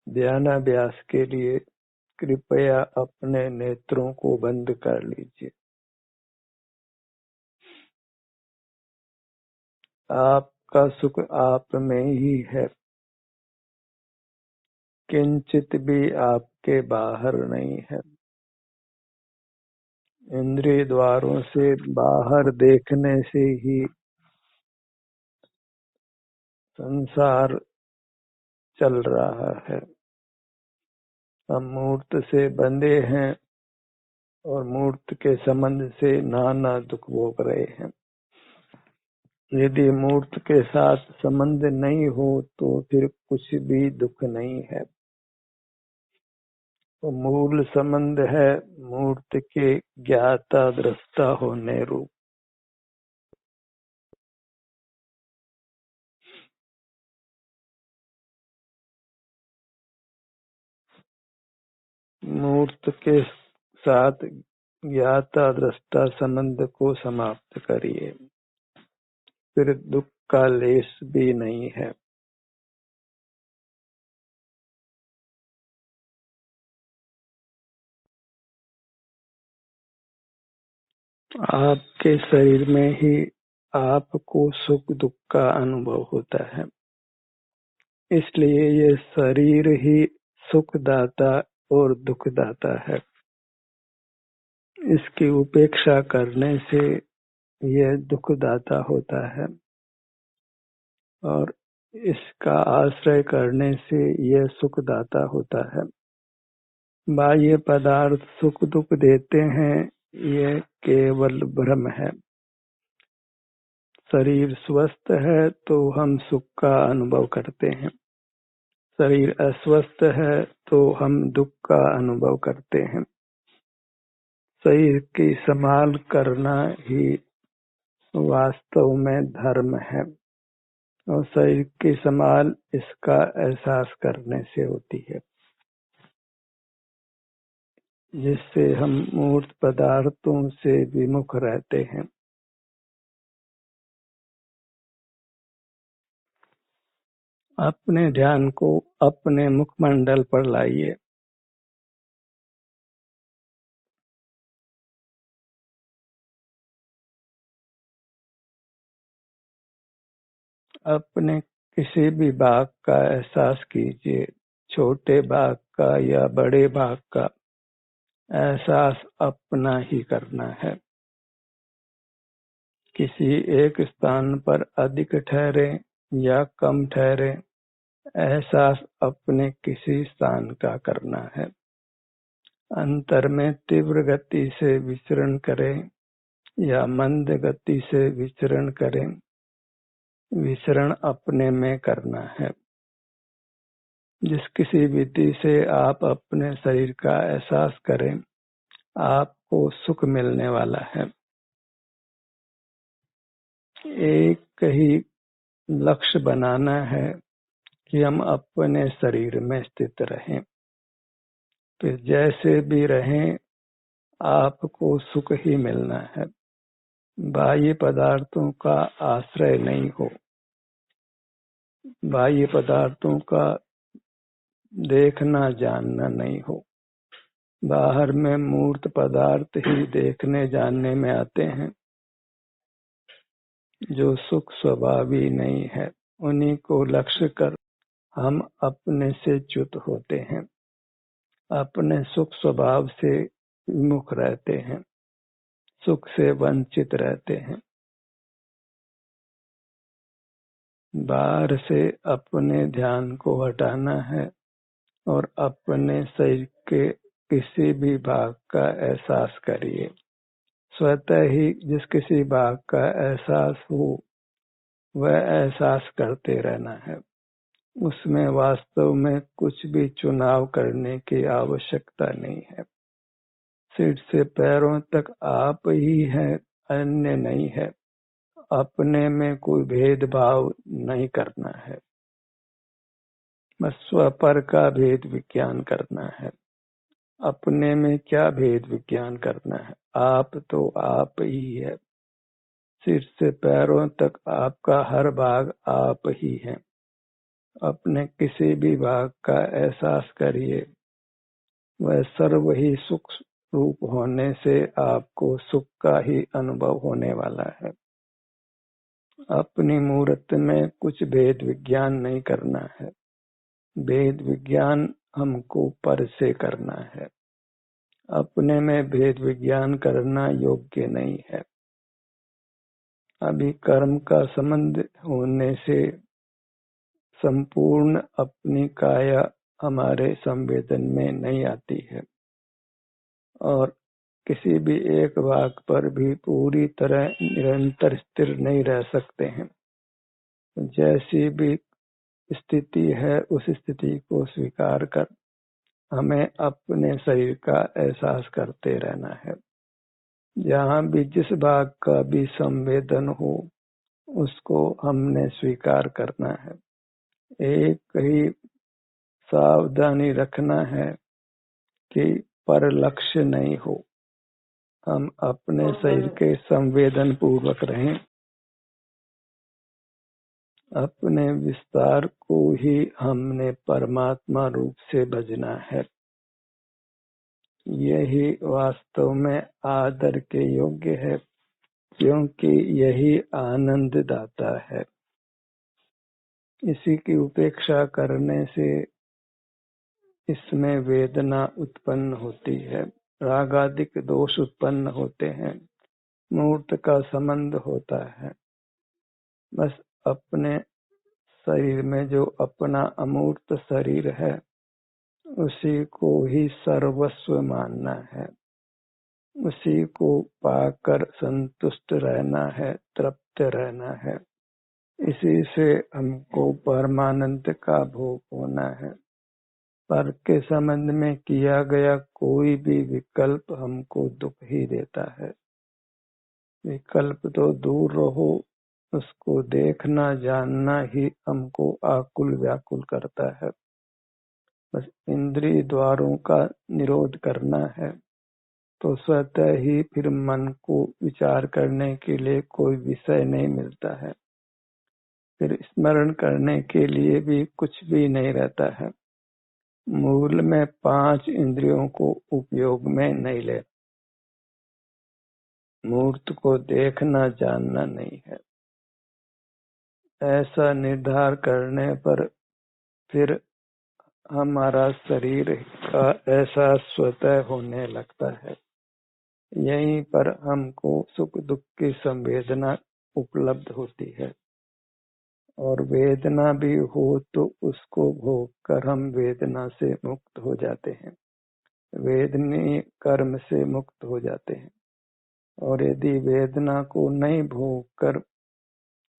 ध्यानाभ्यास के लिए कृपया अपने नेत्रों को बंद कर लीजिए। आपका सुख आप में ही है, किंचित भी आपके बाहर नहीं है। इंद्रिय द्वारों से बाहर देखने से ही संसार चल रहा है। हम मूर्त से बंधे हैं और मूर्त के संबंध से नाना दुख भोग रहे हैं। यदि मूर्त के साथ संबंध नहीं हो तो फिर कुछ भी दुख नहीं है। तो मूल संबंध है मूर्त के ज्ञाता दृष्टा होने रूप। मूर्त के साथ ज्ञाता दृष्टा संबंध को समाप्त करिए, फिर दुख का लेश भी नहीं है। आपके शरीर में ही आपको सुख दुख का अनुभव होता है, इसलिए ये शरीर ही सुखदाता और दुखदाता है। इसकी उपेक्षा करने से यह दुखदाता होता है और इसका आश्रय करने से यह सुखदाता होता है। बाह्य पदार्थ सुख दुख देते हैं, यह केवल भ्रम है। शरीर स्वस्थ है तो हम सुख का अनुभव करते हैं, शरीर अस्वस्थ है तो हम दुख का अनुभव करते हैं। शरीर की संभाल करना ही वास्तव में धर्म है और शरीर की संभाल इसका एहसास करने से होती है, जिससे हम मूर्त पदार्थों से विमुख रहते हैं। अपने ध्यान को अपने मुखमंडल पर लाइए। अपने किसी भी भाग का एहसास कीजिए, छोटे भाग का या बड़े भाग का एहसास अपना ही करना है। किसी एक स्थान पर अधिक ठहरे या कम ठहरे, एहसास अपने किसी स्थान का करना है। अंतर में तीव्र गति से विचरण करें या मंद गति से विचरण करें, विचरण अपने में करना है। जिस किसी विधि से आप अपने शरीर का एहसास करें, आपको सुख मिलने वाला है। एक ही लक्ष्य बनाना है कि हम अपने शरीर में स्थित रहें, फिर जैसे भी रहें आपको सुख ही मिलना है। बाह्य पदार्थों का आश्रय नहीं हो, बाह्य पदार्थों का देखना जानना नहीं हो। बाहर में मूर्त पदार्थ ही देखने जानने में आते हैं, जो सुख स्वभावी नहीं है। उन्हीं को लक्ष्य कर हम अपने से च्युत होते हैं, अपने सुख स्वभाव से विमुख रहते हैं, सुख से वंचित रहते हैं। बाहर से अपने ध्यान को हटाना है और अपने शरीर के किसी भी भाग का एहसास करिए। स्वतः ही जिस किसी भाग का एहसास हो वह एहसास करते रहना है। उसमें वास्तव में कुछ भी चुनाव करने की आवश्यकता नहीं है। सिर से पैरों तक आप ही हैं, अन्य नहीं है। अपने में कोई भेदभाव नहीं करना है, बस स्वपर का भेद विज्ञान करना है। अपने में क्या भेद विज्ञान करना है, आप तो आप ही है। सिर से पैरों तक आपका हर भाग आप ही है। अपने किसी भी भाग का एहसास करिए। वह सर्व ही सुख रूप होने से आपको सुख का ही अनुभव होने वाला है। अपनी मूर्त में कुछ भेद विज्ञान नहीं करना है। भेद विज्ञान हमको पर से करना है। अपने में भेद विज्ञान करना योग्य नहीं है। अभी कर्म का संबंध होने से संपूर्ण अपनी काया हमारे संवेदन में नहीं आती है और किसी भी एक भाग पर भी पूरी तरह निरंतर स्थिर नहीं रह सकते हैं। जैसी भी स्थिति है उस स्थिति को स्वीकार कर हमें अपने शरीर का एहसास करते रहना है। जहाँ भी जिस भाग का भी संवेदन हो उसको हमने स्वीकार करना है। एक ही सावधानी रखना है कि पर लक्ष्य नहीं हो। हम अपने शरीर के संवेदन पूर्वक रहें। अपने विस्तार को ही हमने परमात्मा रूप से भजना है। यही वास्तव में आदर के योग्य है, क्योंकि यही आनंद दाता है। इसी की उपेक्षा करने से इसमें वेदना उत्पन्न होती है, रागादिक दोष उत्पन्न होते हैं, मूर्त का संबंध होता है। बस अपने शरीर में जो अपना अमूर्त शरीर है उसी को ही सर्वस्व मानना है। उसी को पाकर संतुष्ट रहना है, तृप्त रहना है। इसी से हमको परमानंद का भोग होना है। पर के संबंध में किया गया कोई भी विकल्प हमको दुख ही देता है। विकल्प तो दूर रहो, उसको देखना जानना ही हमको आकुल व्याकुल करता है। बस इंद्रिय द्वारों का निरोध करना है तो स्वतः ही फिर मन को विचार करने के लिए कोई विषय नहीं मिलता है। फिर स्मरण करने के लिए भी कुछ भी नहीं रहता है। मूल में 5 इंद्रियों को उपयोग में नहीं ले। मूर्त को देखना जानना नहीं है। ऐसा निर्धार करने पर फिर हमारा शरीर का एहसास स्वतः होने लगता है। यहीं पर हमको सुख दुख की संवेदना उपलब्ध होती है और वेदना भी हो तो उसको भोग कर हम वेदना से मुक्त हो जाते हैं, वेदनीय कर्म से मुक्त हो जाते हैं। और यदि वेदना को नहीं भोग कर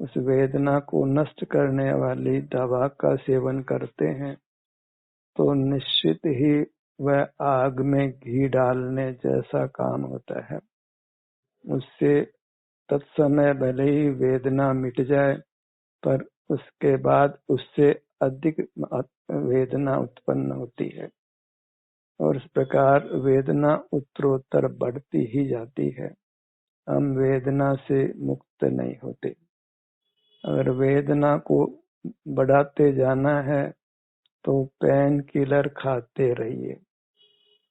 उस वेदना को नष्ट करने वाली दवा का सेवन करते हैं तो निश्चित ही वह आग में घी डालने जैसा काम होता है। उससे तत्समय भले ही वेदना मिट जाए पर उसके बाद उससे अधिक वेदना उत्पन्न होती है और इस प्रकार वेदना उत्तरोत्तर बढ़ती ही जाती है। हम वेदना से मुक्त नहीं होते। अगर वेदना को बढ़ाते जाना है तो पेन किलर खाते रहिए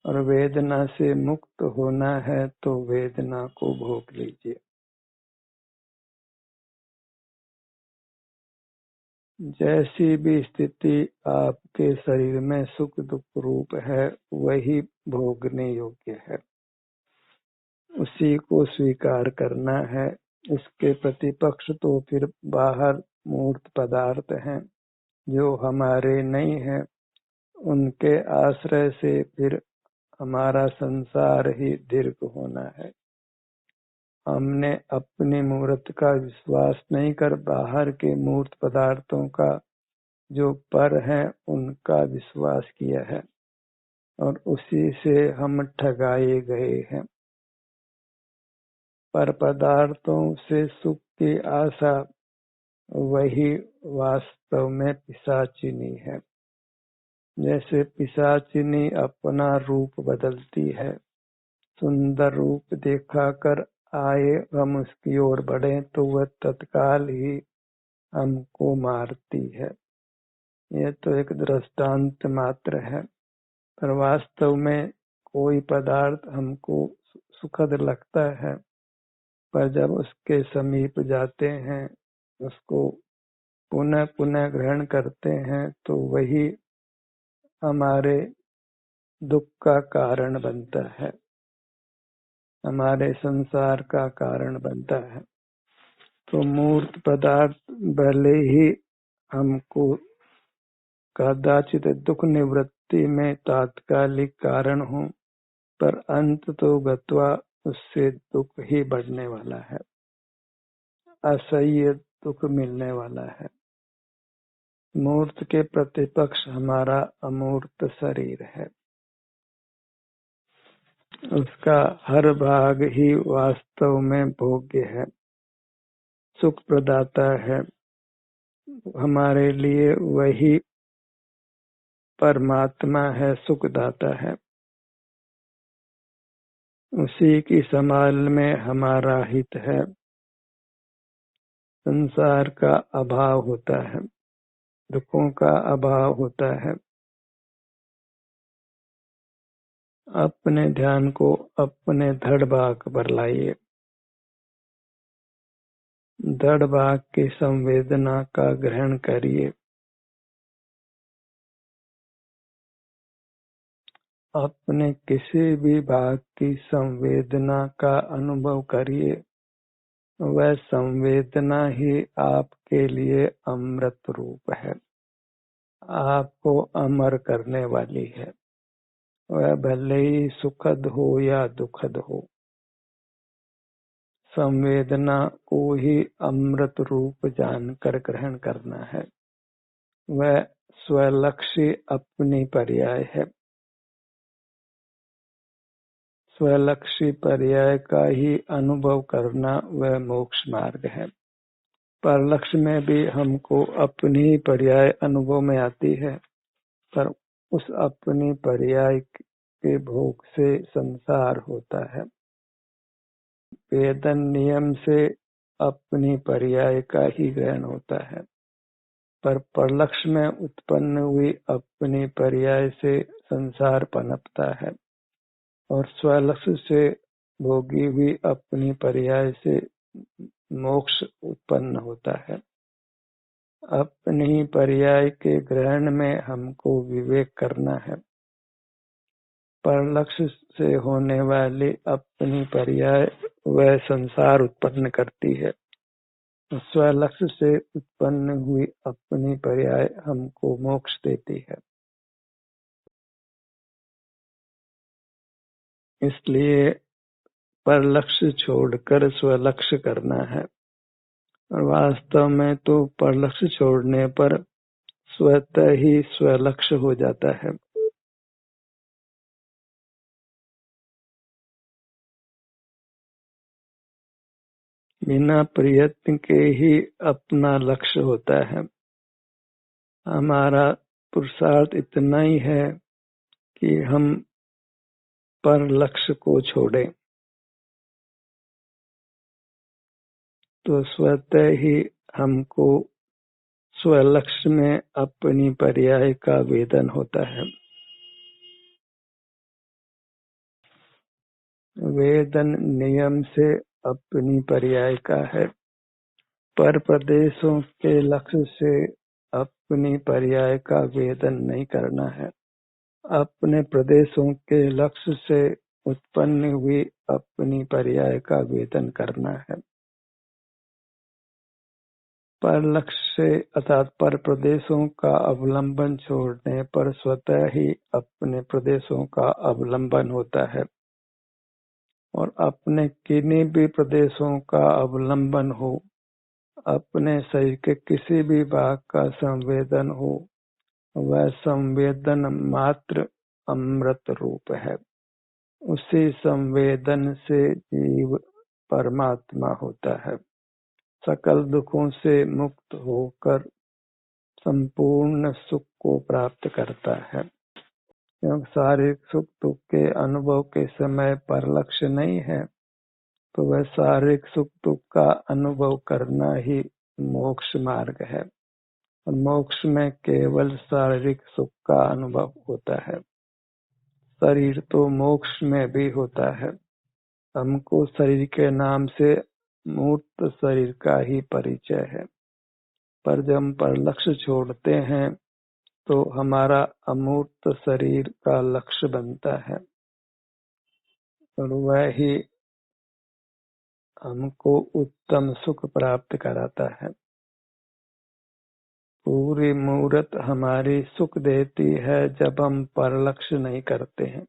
और वेदना से मुक्त होना है तो वेदना को भोग लीजिए। जैसी भी स्थिति आपके शरीर में सुख दुख रूप है वही भोगने योग्य है। उसी को स्वीकार करना है। इसके प्रतिपक्ष तो फिर बाहर मूर्त पदार्थ हैं जो हमारे नहीं है। उनके आश्रय से फिर हमारा संसार ही दीर्घ होना है। हमने अपनी मूर्त का विश्वास नहीं कर बाहर के मूर्त पदार्थों का जो पर है उनका विश्वास किया है और उसी से हम ठगाए गए हैं। पर पदार्थों से सुख की आशा वही वास्तव में पिशाचिनी है। जैसे पिशाचिनी अपना रूप बदलती है, सुंदर रूप दिखाकर आए हम उसकी ओर बढ़े तो वह तत्काल ही हमको मारती है। ये तो एक दृष्टांत मात्र है, पर वास्तव में कोई पदार्थ हमको सुखद लगता है, पर जब उसके समीप जाते हैं, उसको पुनः पुनः ग्रहण करते हैं, तो वही हमारे दुख का कारण बनता है, हमारे संसार का कारण बनता है। तो मूर्त पदार्थ भले ही हमको कदाचित दुख निवृत्ति में तात्कालिक कारण हो, पर अंत तो गत्वा उससे दुख ही बढ़ने वाला है, असह्य दुख मिलने वाला है। मूर्त के प्रतिपक्ष हमारा अमूर्त शरीर है, उसका हर भाग ही वास्तव में भोग्य है, सुख प्रदाता है। हमारे लिए वही परमात्मा है, सुखदाता है। उसी की संभाल में हमारा हित है। संसार का अभाव होता है, दुखों का अभाव होता है। अपने ध्यान को अपने धड़ भाग पर लाइए। धड़ भाग की संवेदना का ग्रहण करिए। अपने किसी भी भाग की संवेदना का अनुभव करिए। वह संवेदना ही आपके लिए अमृत रूप है, आपको अमर करने वाली है। वह भले ही सुखद हो या दुखद हो, संवेदना को ही अमृत रूप जानकर ग्रहण करना है। वह स्वलक्षी अपनी पर्याय है। स्वलक्षी पर्याय का ही अनुभव करना वह मोक्ष मार्ग है। परलक्ष्य में भी हमको अपनी पर्याय अनुभव में आती है, पर उस अपनी पर्याय के भोग से संसार होता है। वेदन नियम से अपनी पर्याय का ही ग्रहण होता है, पर परलक्ष्य में उत्पन्न हुई अपनी पर्याय से संसार पनपता है, और स्वलक्ष्य से भोगी हुई अपनी पर्याय से मोक्ष उत्पन्न होता है। अपनी पर्याय के ग्रहण में हमको विवेक करना है। परलक्ष्य से होने वाली अपनी पर्याय वह संसार उत्पन्न करती है। स्वलक्ष्य से उत्पन्न हुई अपनी पर्याय हमको मोक्ष देती है। इसलिए परलक्ष्य छोड़कर स्वलक्ष्य करना है। और वास्तव में तो परलक्ष्य छोड़ने पर स्वतः ही स्वलक्ष्य हो जाता है। बिना प्रयत्न के ही अपना लक्ष्य होता है। हमारा पुरुषार्थ इतना ही है कि हम पर लक्ष्य को छोड़ें, तो स्वतः ही हमको स्वलक्ष्य में अपनी पर्याय का वेदन होता है। वेदन नियम से अपनी पर्याय का है, पर प्रदेशों के लक्ष्य से अपनी पर्याय का वेदन नहीं करना है। अपने प्रदेशों के लक्ष्य से उत्पन्न हुई अपनी पर्याय का वेदन करना है। पर लक्ष्य अर्थात पर प्रदेशों का अवलंबन छोड़ने पर स्वतः ही अपने प्रदेशों का अवलंबन होता है, और अपने किन्हीं भी प्रदेशों का अवलंबन हो, अपने शरीर के किसी भी भाग का संवेदन हो, वह संवेदन मात्र अमृत रूप है। उसी संवेदन से जीव परमात्मा होता है, सकल दुखों से मुक्त होकर संपूर्ण सुख को प्राप्त करता है। क्योंकि शारीरिक सुख दुख के अनुभव के समय पर लक्ष्य नहीं है, तो वह शारीरिक सुख दुख का अनुभव करना ही मोक्ष मार्ग है। और मोक्ष में केवल शारीरिक सुख का अनुभव होता है। शरीर तो मोक्ष में भी होता है। हमको शरीर के नाम से मूर्त शरीर का ही परिचय है, पर जब हम पर लक्ष्य छोड़ते हैं तो हमारा अमूर्त शरीर का लक्ष्य बनता है और वह ही हमको उत्तम सुख प्राप्त कराता है। पूरी मूर्त हमारी सुख देती है। जब हम पर लक्ष्य नहीं करते हैं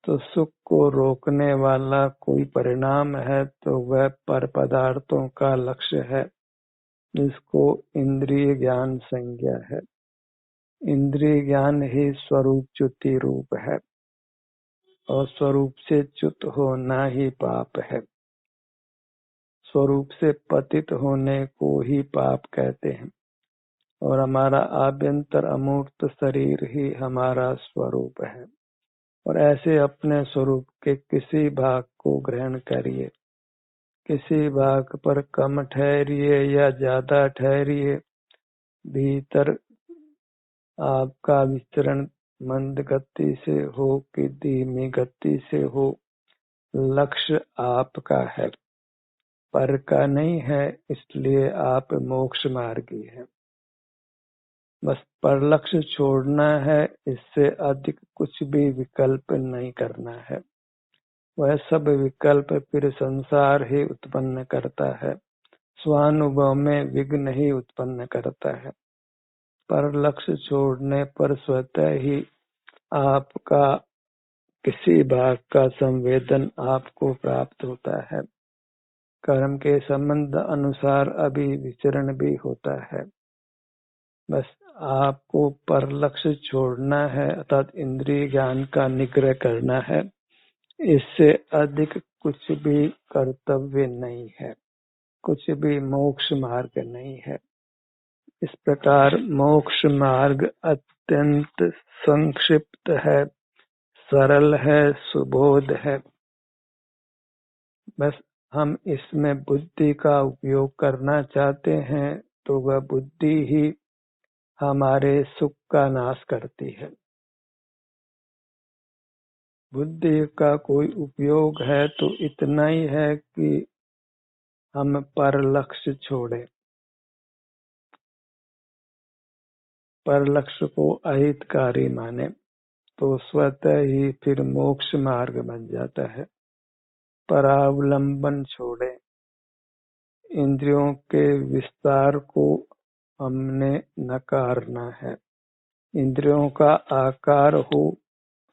तो सुख को रोकने वाला कोई परिणाम है तो वह पर पदार्थों का लक्ष्य है, जिसको इंद्रिय ज्ञान संज्ञा है। इंद्रिय ज्ञान ही स्वरूप च्युति रूप है और स्वरूप से च्युत होना ही पाप है। स्वरूप से पतित होने को ही पाप कहते हैं और हमारा आभ्यंतर अमूर्त शरीर ही हमारा स्वरूप है। और ऐसे अपने स्वरूप के किसी भाग को ग्रहण करिए, किसी भाग पर कम ठहरिए या ज्यादा ठहरिए, भीतर आपका विचरण मंद गति से हो कि धीमी गति से हो, लक्ष्य आपका है, पर का नहीं है। इसलिए आप मोक्ष मार्गी हैं। बस पर लक्ष्य छोड़ना है, इससे अधिक कुछ भी विकल्प नहीं करना है। वह सब विकल्प फिर संसार ही उत्पन्न करता है, स्वानुभव में विघ्न ही उत्पन्न करता है। पर लक्ष्य छोड़ने पर स्वतः ही आपका किसी भाग का संवेदन आपको प्राप्त होता है। कर्म के संबंध अनुसार अभी विचरण भी होता है। बस आपको पर लक्ष्य छोड़ना है, अर्थात इंद्रिय ज्ञान का निग्रह करना है। इससे अधिक कुछ भी कर्तव्य नहीं है, कुछ भी मोक्ष मार्ग नहीं है। इस प्रकार मोक्ष मार्ग अत्यंत संक्षिप्त है, सरल है, सुबोध है। बस हम इसमें बुद्धि का उपयोग करना चाहते हैं तो वह बुद्धि ही हमारे सुख का नाश करती है। बुद्धि का कोई उपयोग है तो इतना ही है कि हम पर लक्ष्य छोड़ें, पर लक्ष्य को अहितकारी माने तो स्वतः ही फिर मोक्ष मार्ग बन जाता है। परावलंबन छोड़े, इंद्रियों के विस्तार को हमने नकारना है। इंद्रियों का आकार हो,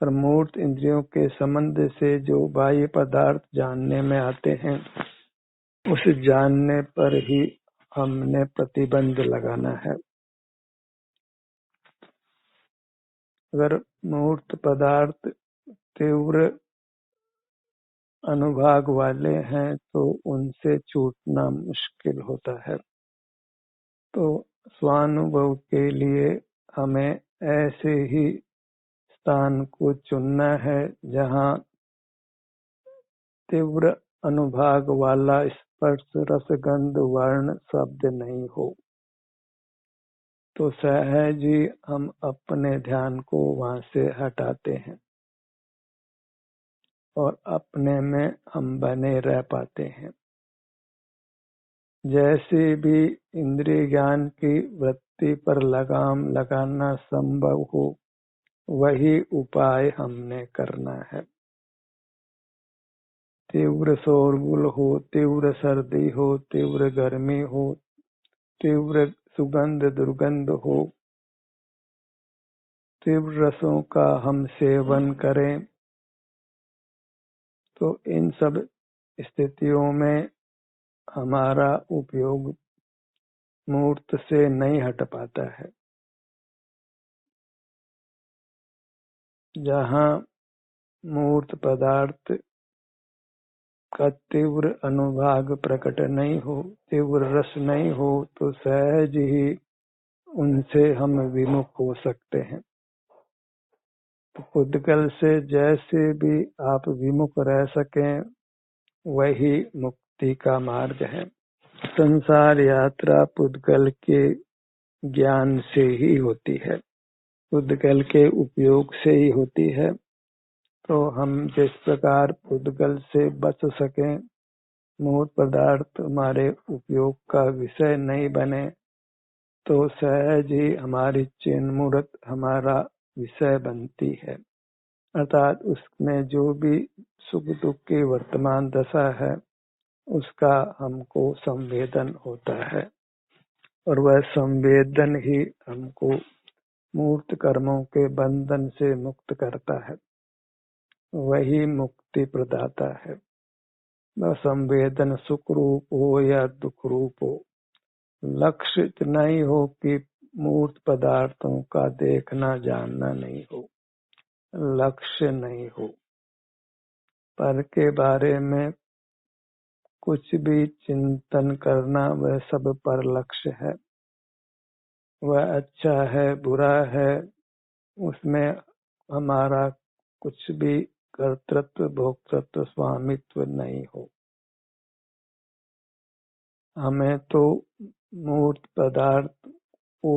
पर मूर्त इंद्रियों के संबंध से जो बाह्य पदार्थ जानने में आते हैं, उस जानने पर ही हमने प्रतिबंध लगाना है। अगर मूर्त पदार्थ तीव्र अनुभाग वाले हैं तो उनसे छूटना मुश्किल होता है। तो स्वानुभव के लिए हमें ऐसे ही स्थान को चुनना है जहाँ तीव्र अनुभाग वाला स्पर्श, रस, गंध, वर्ण, शब्द नहीं हो। तो सहज ही हम अपने ध्यान को वहां से हटाते हैं और अपने में हम बने रह पाते हैं। जैसे भी इंद्रिय ज्ञान की वृत्ति पर लगाम लगाना संभव हो, वही उपाय हमने करना है। तीव्र शोरगुल हो, तीव्र सर्दी हो, तीव्र गर्मी हो, तीव्र सुगंध दुर्गंध हो, तीव्र रसों का हम सेवन करें, तो इन सब स्थितियों में हमारा उपयोग मूर्त से नहीं हट पाता है। जहाँ मूर्त पदार्थ का तीव्र अनुभाग प्रकट नहीं हो, तीव्र रस नहीं हो, तो सहज ही उनसे हम विमुख हो सकते हैं। तो पुद्गल से जैसे भी आप विमुख रह सकें, वही मुक्ति का मार्ग है। संसार यात्रा पुद्गल के ज्ञान से ही होती है, पुद्गल के उपयोग से ही होती है। तो हम जिस प्रकार पुद्गल से बच सकें, मूर्त पदार्थ हमारे उपयोग का विषय नहीं बने, तो सहज ही हमारी चिन्ह मूर्त हमारा विषय बनती है। अर्थात उसमें जो भी सुख दुख की वर्तमान दशा है उसका हमको संवेदन होता है, और वह संवेदन ही हमको मूर्त कर्मों के बंधन से मुक्त करता है। वही मुक्ति प्रदाता है। वह संवेदन सुख रूप हो या दुख रूप हो, लक्ष्य इतना ही हो कि मूर्त पदार्थों का देखना जानना नहीं हो, लक्ष्य नहीं हो। पर के बारे में कुछ भी चिंतन करना वह सब पर लक्ष्य है। वह अच्छा है बुरा है, उसमें हमारा कुछ भी कर्तृत्व भोक्तृत्व स्वामित्व नहीं हो। हमें तो मूर्त पदार्थ को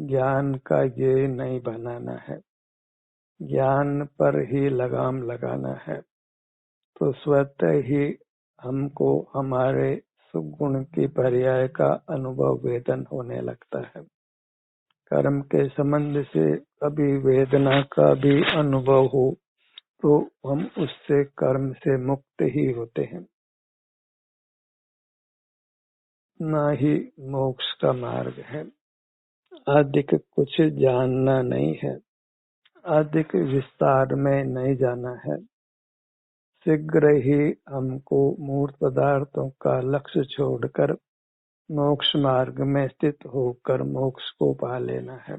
ज्ञान का ये नहीं बनाना है, ज्ञान पर ही लगाम लगाना है। तो स्वतः ही हमको हमारे सुगुण की पर्याय का अनुभव वेदन होने लगता है। कर्म के संबंध से कभी वेदना का भी अनुभव हो तो हम उससे कर्म से मुक्त ही होते हैं, ना ही मोक्ष का मार्ग है। अधिक कुछ जानना नहीं है, अधिक विस्तार में नहीं जाना है। शीघ्र ही हमको मूर्त पदार्थों का लक्ष्य छोड़कर मोक्ष मार्ग में स्थित होकर मोक्ष को पा लेना है।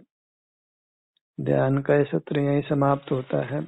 ध्यान का सत्र यही समाप्त होता है।